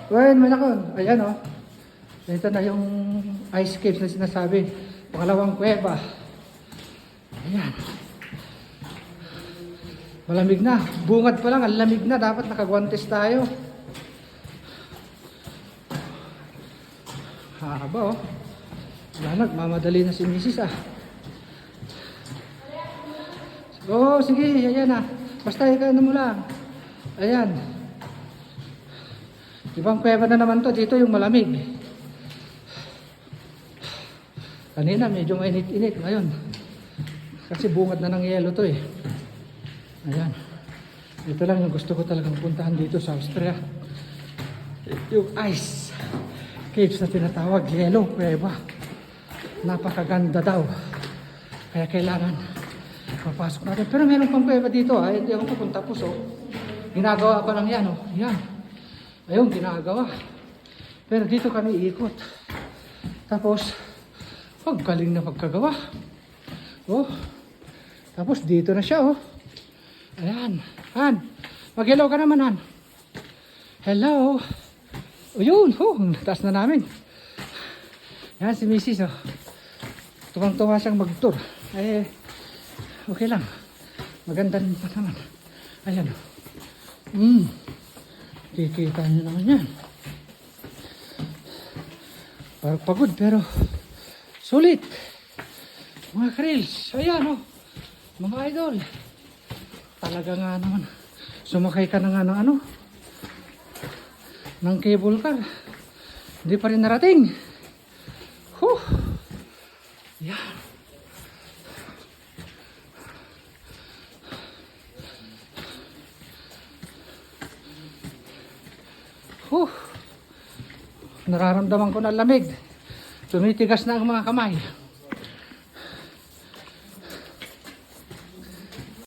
Well, manakon. Ayan o. Ito na yung ice caves na sinasabi. Pangalawang kuweba. Ayan. Malamig na. Bungad pa lang. Ang lamig na. Dapat nakagwantes tayo. Haba oh. Wala, nagmamadali na si Mrs. ah. Oo, sige. Ayan ah. Basta ikaw na mo lang. Ayan. Ibang kuweba na naman to. Dito yung malamig. Kanina medyo mainit-init. Ngayon. Kasi bungad na ng yelo to eh. Ayan. Ito lang yung gusto ko talagang puntahan dito sa Austria. Yung ice caves na tinatawag. Yelo kuweba. Napakaganda daw. Kaya kailangan papasok natin. Pero meron pang kuweba dito ah. Hindi ako pupunta po so. Ginagawa pa lang yan oh. Yan. Ayun ginagawa. Pero dito kami iikot. Tapos galing na pagkagawa. Oh. Tapos dito na siya oh. Ayan. Han. Mag-hello ka naman Han. Hello. O yun. Oh. Taas na namin. Yan si Mrs. Oh. Tuwang-tuwa siyang mag-tour. Eh. Okay lang. Maganda rin pa naman. Ayan oh. Kikita nyo naman yan. Parang pagod pero sulit. Mga krills. Ayan oh. Mga idol. Talaga nga naman. Sumakay ka na nga ng ano. Ng cable car. Hindi pa rin narating. Huh. Yan. Nararamdaman ko na lamig. Tumitigas na ang mga kamay.